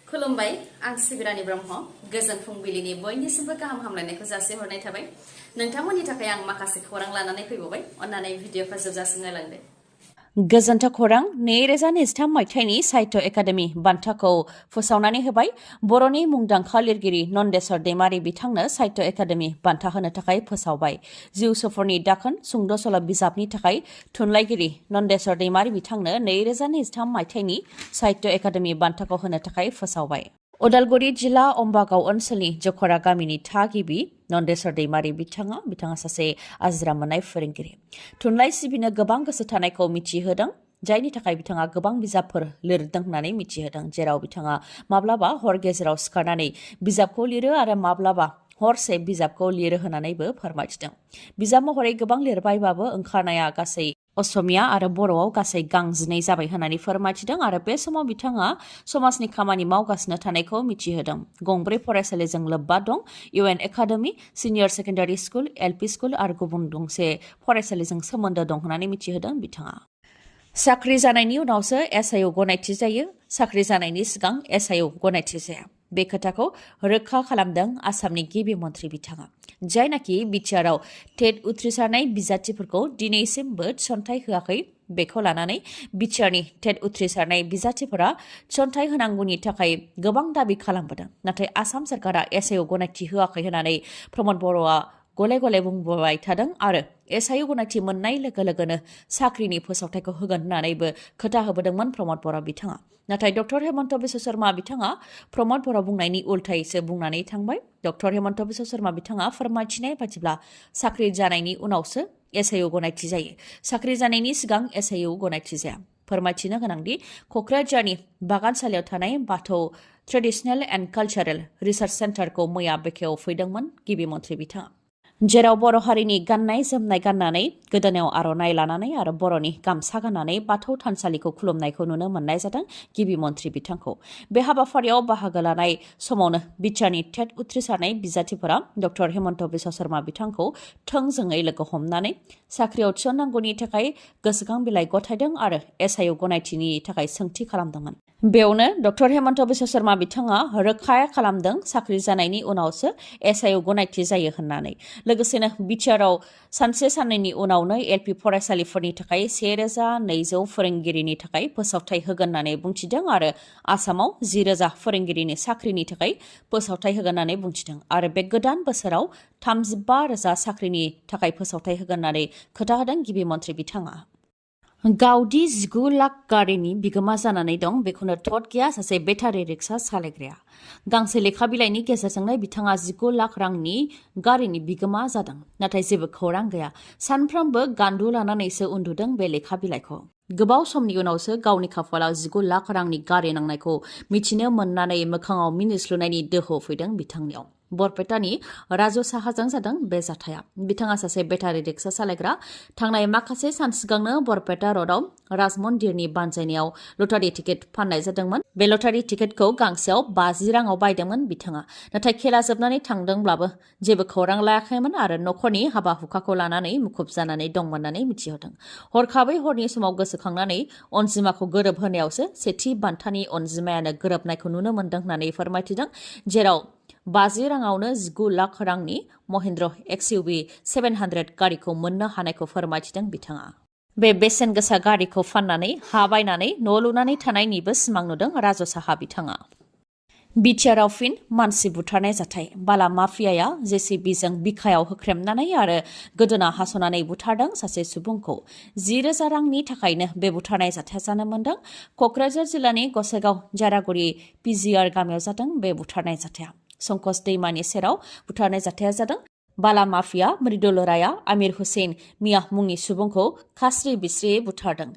खुलुमबाय आं सिबिरानि ब्रह्म गोजोन फुंबिलिनि बयनिसिमबो गाहाम हामलायनायखौ जासिहरनाय थाबाय नोंथांमोननि थाखाय आं माखासे खौरां लानानै फैबावबाय अन्नानै भिडिअखौ जोबजासिम नायलांदो गोजोनथाव खौरां 2023 मायथाइनि साहित्य एकाडेमि बान्थाखौ फोसावनानै होबाय बर'नि मुंदांखा लिरगिरि नन्देस्वर दैमारि बिथांनो साहित्य एकाडेमि बान्था होनो थाखाय फोसावबाय जिउ सफरनि दाखोन सुंद' सल' बिजाबनि थाखाय थुनलाइगिरि नन्देस्वर दैमारि बिथांनो 2023 मायथाइनि साहित्य एकाडेमि बान्थाखौ होनो थाखाय फोसावबाय उदालगुरि जिल्ला अम्बागाव ओनसोलनि जखरा गामिनि थागिबि नन्देस्वर दैमारि बिथाङा सासे आजिरा मोननाय फोरोंगिरि थुनलाइ सिबिनो गोबां गोसो थानायखौ मिथिहोदों जायनि थाखाय बिथाङा गोबां बिजाबफोर लिरदों होननानै मिथिहोदों जेराव बिथाङा माब्लाबा हर गेजेराव सिखारनानै बिजाबखौ लिरो आरो माब्लाबा हरसे बिजाबखौ लिरो होननानैबो फोरमायथिदों बिजाब महरै गोबां लिरबायबाबो ओंखारनाया गासै असमिया आरो बर'आव गासै गांजिनै जाबाय होननानै फोरमायथिदों आरो बे समाव बिथाङा समाजनि खामानि मावगासिनो थानायखौ मिथिहोदों गंब्रै फरायसालिजों लोब्बा दं इउएन academy senior secondary school LP school आरो गुबुन गंसे फरायसालिजों सोमोन्दो दं होननानै मिथिहोदों बिथाङा साख्रि जानायनि उनावसो एसआइअ गनायथि जायो साख्रि जानायनि सिगां एसआइअ गनायथि जाया बे खोथाखौ रोखा खालामदों आसामनि गिबि मन्थ्रि बिथाङा जायनाखि बिटिआरआव टेट उथ्रिसारनाय बिजाथिफोरखौ दिनैसिमबो थिसनथाइ होआखै बेखौ लानानै बिटिआरनि टेट उथ्रिसारनाय बिजाथिफोरा थिसनथाइ होनांगौनि थाखाय गोबां दाबि खालामबोदों नाथाय आसाम सरकारा एसआइअ गनायथि होआखै होननानै प्रमद बर'आ गले गले बुंबाय थादों आरो एसआइअ गनायथि मोननाय लोगो लोगोनो साख्रिनि फोसावथायखौ होगोन होननानैबो खोथा होबोदोंमोन प्रमद बर' बिथाङा नाथाय डक्टर हेमन्त बिश्व शर्मा बिथाङा प्रमद बर' बुंनायनि उल्थायैसो बुंनानै थांबाय डक्टर हेमन्त बिश्व शर्मा बिथाङा फोरमायथिनाय बादिब्ला साख्रि जानायनि उनावसो एसआइअ गनायथि जायो साख्रि जानायनि सिगां एसआइअ गनायथि जाया फोरमायथिनो गोनांदि क'क्राझारनि बागानसालियाव थानाय बाथौ ट्रेडिसनेल एन्ड कालचारेल रिसार्च सेन्टारखौ मैया बेखेव फैदोंमोन गिबि मन्थ्रि बिथाङा जेराव बर' हारिनि गाननाय जोमनाय गाननानै गोदोनायाव आर'नाइ लानानै आरो बर'नि गामसा गाननानै बाथौ थानसालिखौ खुलुमनायखौ नुनो मोननाय जादों गिबि मन्थ्रि बिथांखौ बे हाबाफारियाव बाहागो लानाय समावनो बिटिआरनि टेट उथ्रिसारनाय बिजाथिफोरा डक्टर हेमन्त बिश्व शर्मा बिथांखौ थोंजोङै लोगो हमनानै साख्रियाव थिसननांगौनि थाखाय गोसोखां बिलाइ गथायदों आरो एसआइअ गनायथिनि थाखाय सोंथि खालामदोंमोन बेयावनो डक्टर हेमन्त बिश्व शर्मा बिथाङा रोखा खालामदों साख्रि जानायनि उनावसो एसआइअ गनायथि जायो होननानै लोगोसेनो बिटिआरआव सानसे साननैनि उनावनो एलपि फरायसालिफोरनि थाखाय 1200 फोरोंगिरिनि थाखाय फोसावथाय होगोन होननानै बुंथिदों आरो आसामाव 10,000 फोरोंगिरिनि साख्रिनि थाखाय फोसावथाय होगोन होननानै बुंथिदों आरो बे गोदान बोसोराव 35,000 साख्रिनि थाखाय फोसावथाय होगोन होननानै खोथा होदों गिबि मन्थ्रि बिथाङा गावदि 19 लाख गारिनि बिगोमा जानानै दं बेखौनो थट गैया सासे बेटारि रिक्सा सालायग्राया गांसे लेखा बिलाइनि गेजेरजोंनो बिथाङा 19 लाख रांनि गारिनि बिगोमा जादों नाथाय जेबो खौरां गैया सानफ्रोमबो गान्दु लानानैसो उन्दुदों बे लेखा बिलाइखौ गोबाव समनि उनावसो गावनि खाफालाव 19 लाख रांनि गारि नांनायखौ मिथिनो मोननानै मोखाङाव मिनिस्लुनायनि दोहौ फैदों बिथांनियाव बरपेटानि राजु साहाजों जादों बे जाथाया बिथाङा सासे बेटारि रिक्सा सालायग्रा थांनाय माखासे सान सिगांनो बरपेटा रडआव राजमन्दिरनि बानजायनायाव लटारि टिकेट फाननाय जादोंमोन बे लटारि टिकेटखौ गांसेयाव 50 राङाव बायदोंमोन बिथाङा नाथाय खेला जोबनानै थांदोंब्लाबो जेबो खौरां लायाखैमोन आरो नखरनि हाबा हुखाखौ लानानै मुखुब जानानै दंमोन होननानै मिथिहोदों हरखाबै हरनि समाव गोसोखांनानै अनजिमाखौ गोरोबहोनायावसो सेथि बान्थानि अनजिमायानो गोरोबनायखौ नुनो मोनदों होननानै फोरमायथिदों जेराव 50 राङावनो 19 लाख रांनि महिन्द्र एक्सइउभि 700 गारिखौ मोननो हानायखौ फोरमायथिदों बिथाङा बे बेसेन गोसा गारिखौ फाननानै हा बायनानै न' लुनानै थानायनिबो सिमां नुदों राजु साहा बिथाङा बिटिआरआव फिन मानसि बुथारनाय जाथाय बाला माफियाया जेसिबिजों बिखायाव होख्रेमनानै आरो गोदोना हास'नानै बुथारदों सासे सुबुंखौ 10,000 रांनि थाखायनो बे बुथारनाय जाथाया जानो मोनदों क'क्राझार जिल्लानि गसाइगाव जारागुरि पिजिआर गामियाव जादों बे बुथारनाय जाथाया संकस दैमानि सेराव बुथारनाय जाथाया जादों बाला माफिया मृदुलराया आमिर हुसैन मिया मुंनि सुबुंखौ खास्रि बिस्रियै बुथारदों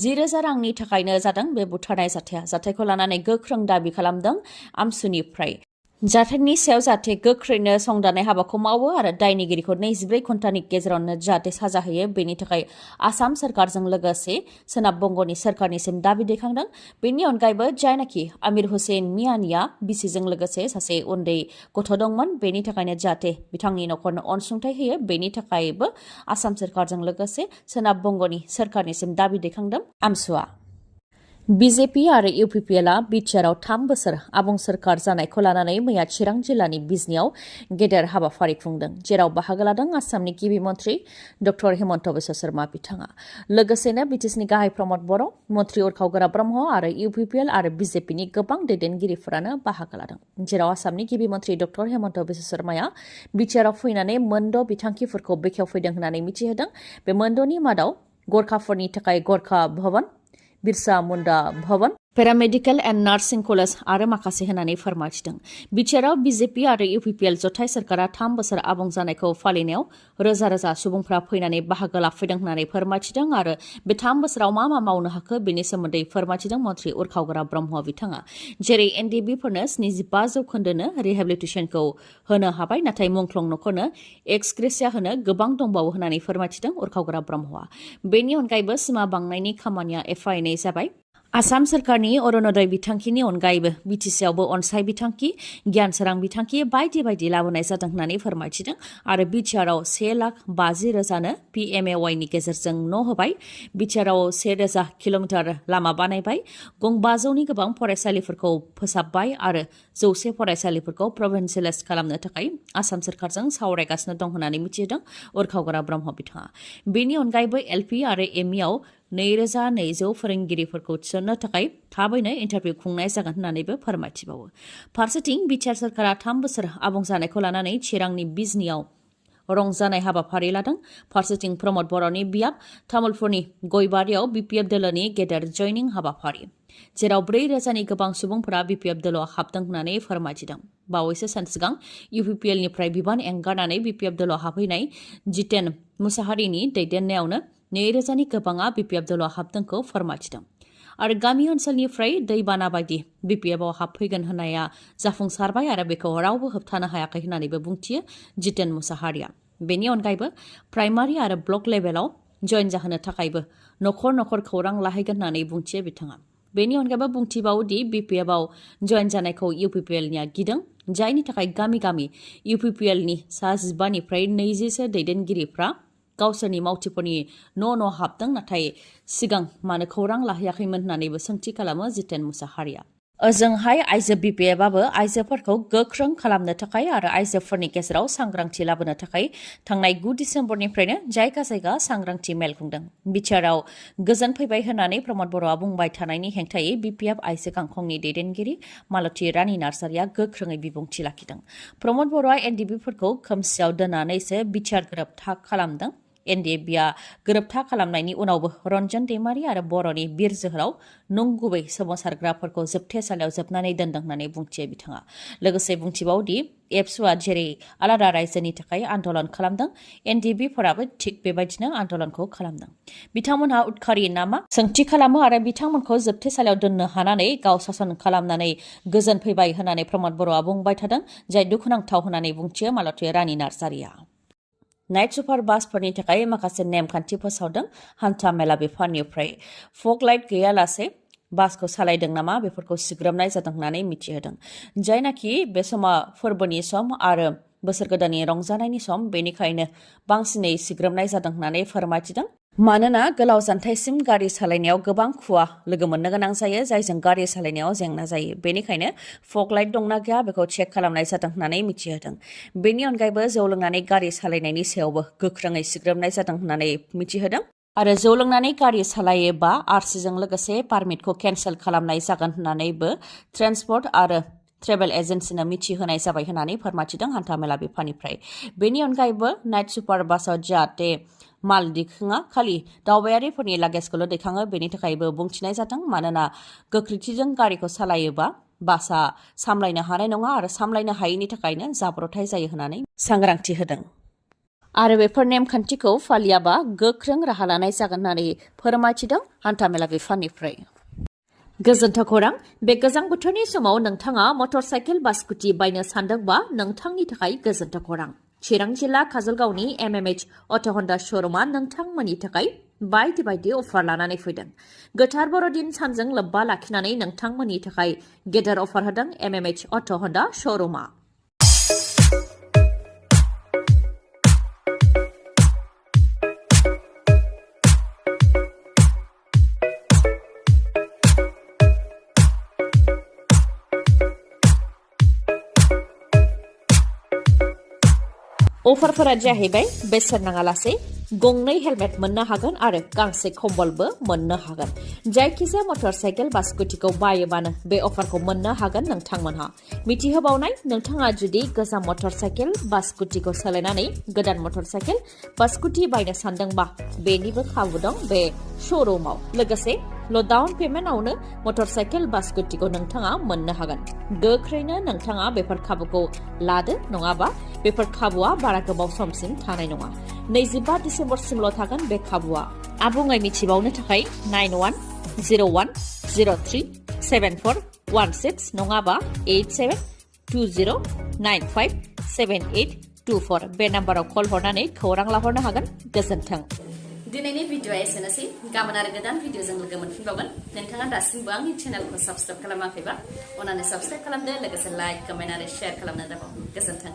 10,000 रांनि थाखायनो जादों बे बुथारनाय जाथाया जाथायखौ लानानै गोख्रों दाबि खालामदों आमसुनिफ्राय जाथायनि सायाव जाहाथे गोख्रैनो संदाननाय हाबाखौ मावो आरो दायनिगिरिखौ 24 घन्टानि गेजेरावनो जाहाथे साजा होयो बेनि थाखाय आसाम सरकारजों लोगोसे सोनाब बंगनि सरकारनिसिम दाबि दैखांदों बेनि अनगायैबो जायनाखि आमिर हुसैन मियानिया बिसिजों लोगोसे सासे उन्दै गथ' दंमोन बेनि थाखायनो जाहाथे बिथांनि नखरनो अनसुंथाइ होयो बेनि थाखायबो आसाम सरकारजों लोगोसे सोनाब बंगनि सरकारनिसिम दाबि दैखांदों आमसुआ बिजेपि आरो इउपिपिएलआ बिटिआरआव 3 बोसोर आबुं सोरखार जानायखौ लानानै मैया चिरां जिल्लानि बिजनियाव गेदेर हाबाफारि खुंदों, जेराव बाहागो लादों आसामनि गिबि मन्थ्रि ड हेमन्त बिश्व शर्मा बिथाङा। लोगोसेनो बिटिसिनि गाहाय प्रमद बर', मन्थ्रि उरखावगोरा ब्रह्म आरो इउपिपिएल आरो बिजेपिनि गोबां दैदेनगिरिफोरानो बाहागो लादों, जेराव आसामनि गिबि मन्थ्रि ड हेमन्त बिश्व शर्माया बिटिआरआव फैनानै मोनद' बिथांखिफोरखौ बेखेवफैदों होननानै मिथिहोदों। बे मोनद'नि मादाव गरखाफोरनि थाखाय गरखा भवन, बिरसा मुंडा भवन, पेरामेडिकेल एन्ड नार्सिं कलेज आरो माखासे होननानै फोरमायथिदों। बिटिआरआव बिजेपि आरो इउपिपिएल जथाय सोरखारा 3 बोसोर आबुं जानायखौ फालिनायाव रोजा रोजा सुबुंफ्रा फैनानै बाहागो लाफैदों होननानै फोरमायथिदों आरो बे 3 बोसोराव मा मा मावनो हाखो बेनि सोमोन्दै फोरमायथिदों मन्थ्रि उरखावगोरा ब्रह्म बिथाङा। जेरै एनडिबिफोरनो 75% रिहेबिलिटेसनखौ होनो हाबाय, नाथाय मुंख्लं न'खरनो एक्सग्रेसिया होनो गोबां दंबावो होननानै फोरमायथिदों उरखावगोरा ब्रह्मआ। बेनि अनगायैबो सिमा बांनायनि खामानिया एफा एनै जाबाय। आसाम सोरखारनि अरुणोदय बिथांखिनि अनगायैबो बिटिसिआवबो अनसाय बिथांखि, गियान सोरां बिथांखि बायदि बायदि लाबोनाय जादों होननानै फोरमायथिदों आरो बिटिआरआव 1,50,000नो पिएमएवाइनि गेजेरजों न' होबाय। बिटिआरआव 1,000 किल'मिटार लामा बानायबाय, गं 500नि गोबां फरायसालिफोरखौ फोसाबबाय आरो 100 फरायसालिफोरखौ प्रभिन्सियेलाइज खालामनो थाखाय आसाम सोरखारजों सावरायगासिनो दं होननानै मिथिहोदों उरखावगोरा ब्रह्म बिथाङा। बेनि अनगायैबो एलपि आरो एमइआव 2,200 फोरोंगिरिफोरखौ थिसननो थाखाय थाबैनो इन्टारभिउ खुंनाय जागोन होननानैबो फोरमायथिबावो। फारसेथिं बिटिआर सोरखारा 3 बोसोर आबुं जानायखौ लानानै चिरांनि बिजनियाव रंजानाय हाबाफारि लादों। फारसेथिं प्रमद बर'नि बियाब तामुलपुरनि गयबारियाव बिपिएफ दोलोनि गेदेर जयनिं हाबाफारि, जेराव 4,000नि गोबां सुबुंफोरा बिपिएफ दोलोआव हाबदों होननानै फोरमायथिदों। बावैसो सान सिगां इउपिपिएलनिफ्राय बिबान एंगारनानै बिपिएफ दोलोआव हाबहैनाय जितेन मुसाहारिनि दैदेननायावनो 2,000नि गोबाङा बिपिएफ दोलोआव हाबदोंखौ फोरमायथिदों आरो गामि ओनसोलनिफ्राय दैबाना बायदि बिपिएफआव हाबफैगोन होननाया जाफुंसारबाय आरो बेखौ रावबो होबथानो हायाखै होननानैबो बुंथियो जितेन मुसाहारिया। बेनि अनगायैबो प्राइमारि आरो ब्लक लेभेलाव जयेन जाहोनो थाखायबो नखर नखर खौरां लाहैगोन होननानै बुंथियो बिथाङा। बेनि अनगायैबो बुंथिबावोदि बिपिएफआव जयेन जानायखौ इउपिपिएलनिया गिदों, जायनि थाखाय गामि गामि इउपिपिएलनि 15निफ्राय 20सो दैदेनगिरिफ्रा गावसोरनि मावथिफोरनि न' हाबदों, नाथाय सिगां मानो खौरां लाहैयाखैमोन होननानैबो सोंथि खालामो जितेन मुसाहारिया। ओजोंहाय आइजो बिपिएफआबो आइजोफोरखौ गोख्रों खालामनो थाखाय आरो आइजोफोरनि गेजेराव सांग्रांथि लाबोनो थाखाय थांनाय 9 डिसेम्बरनिफ्रायनो जायगा जायगा सांग्रांथि मेल खुंदों। बिटिआरआव गोजोन फैबाय होननानै प्रमद बर'आ बुंबाय थानायनि हेंथायै बिपिएफ आइजो गांखंनि दैदेनगिरि मालती रानी नार्जारिया गोख्रोङै बिबुंथि लाखिदों। प्रमद बर'आ एनडिबिफोरखौ खोमसियाव दोननानैसो बिटिआर गोरोबथा खालामदों। एनडिएफबिआ गोरोबथा खालामनायनि उनावबो रन्जन दैमारि आरो बर'नि बिर जोहोलाव नंगुबै सोमावसारग्राफोरखौ जोबथेसालियाव जोबनानै दोनदों होननानै बुंथियो बिथाङा। लोगोसे बुंथिबावदि एबसुआ जेरै आलादा रायजोनि थाखाय आन्दलन खालामदों, एनडिएफबिफोराबो थिग बेबायदिनो आन्दलनखौ खालामदों। बिथांमोनहा उदखारि नामा सोंथि खालामो आरो बिथांमोनखौ जोबथेसालियाव दोननो हानानै गाव सासन खालामनानै गोजोन फैबाय होननानै प्रमद बर'आ बुंबाय थादों, जाय दुखुनांथाव होननानै बुंथियो मालती रानी नार्जारिया। नाइट सुपार बासफोरनि थाखाय माखासे नेमखान्थि फोसावदों हान्था मेला बिफाननिफ्राय। फग लाइट गैयालासे बासखौ सालायदों नामा बेफोरखौ सिग्रोमनाय जादों होननानै मिथिहोदों। जायनाखि बे समा फोरबोनि सम आरो बोसोर गोदाननि रंजानायनि सम, बेनिखायनो बांसिनै सिग्रोमनाय जादों होननानै फोरमायथिदों। मानोना गोलाव जानथायसिम गारि सालायनायाव गोबां खुवा लोगो मोननो गोनां जायो, जायजों गारि सालायनायाव जेंना जायो। बेनिखायनो फग लाइट दंना गैया बेखौ चेक खालामनाय जादों होननानै मिथिहोदों। बेनि अनगायैबो जौ लोंनानै गारि सालायनायनि सायावबो गोख्रोङै सिग्रोमनाय जादों होननानै मिथिहोदों आरो जौ लोंनानै गारि सालायोबा आरसिजों लोगोसे पारमिटखौ केन्सेल खालामनाय जागोन होननानैबो ट्रेन्सपर्ट आरो ट्रेभेल एजेन्सिनो मिथिहोनाय जाबाय होननानै फोरमायथिदों हान्थामेला बिफाननिफ्राय। बेनि अनगायैबो नाइट सुपार बासाव जाहाथे माल दैखाङा, खालि दावबायारिफोरनि लागेजखौल' दैखाङो, बेनि थाखायबो बुंथिनाय जादों। मानोना गोख्रैथिजों गारिखौ सालायोबा बासआ सामलायनो हानाय नङा आरो सामलायनो हायैनि थाखायनो जाब्रथाय जायो होननानै सांग्रांथि होदों। आरो बेफोर नेमखान्थिखौ फालियाबा गोख्रों राहा लानाय जागोन होननानै फोरमायथिदों हान्थामेला बिफाननिफ्राय। गोजोन्थों खौरां। बे गोजां बोथोरनि समाव नोंथाङा मटर साइकेल बा स्कुटि बायनो सानदोंबा नोंथांनि थाखाय गोजोन्थों खौरां। चिरां जिल्ला काजलगावनि एमएमएच अट' हन्डा श'रुमा नोंथांमोननि थाखाय बायदि बायदि अफार लानानै फैदों। गोथार बर'दिन सानजों लोब्बा लाखिनानै नोंथांमोननि थाखाय गेदेर अफार होदों एमएमएच अट' हन्डा श'रुमा। अफारफोरा जाहैबाय बेसेन नाङालासे गंनै हेलमेट मोननो हागोन आरो गांसे कम्बलबो मोननो हागोन। जायखिजाया मटरसाइकेल बा स्कुटिखौ बायोबानो बे अफारखौ मोननो हागोन नोंथांमोनहा। मिथिहोबावनाय नोंथाङा जुदि गोजाम मटरसाइकेल बा स्कुटिखौ सोलायनानै गोदान मटरसाइकेल बा स्कुटि बायनो सानदोंबा बेनिबो खाबु दं बे श'रुमाव। लोगोसे ल'डाउन पेमेन्टआवनो मटरसाइकेल बा स्कुटिखौ नोंथाङा मोननो हागोन। गोख्रैनो नोंथाङा बेफोर खाबुखौ लादो, नङाबा बेफोर खाबुआ बारा गोबाव समसिम थानाय नङा। 25 डिसेम्बरसिमल' थागोन बे खाबुआ। आबुङै मिथिबावनो थाखाय 9101037416 नङाबा 8720957824 बे नाम्बाराव कल हरनानै खौरां लाहरनो हागोन। गोजोन्थों। दिनैनि भिडिअ'आ एसेनोसै। गाबोन आरो गोदान भिडिअ'जों लोगो मोनफिनबावगोन। नोंथाङा दासिमबो आंनि चेनेलखौ साबस्क्राइब खालामाखैबा अन्नानै साबस्क्राइब खालामदो, लोगोसे लाइक, कमेन्ट आरो शेयार खालामनो दाबाव। गोजोन्थों।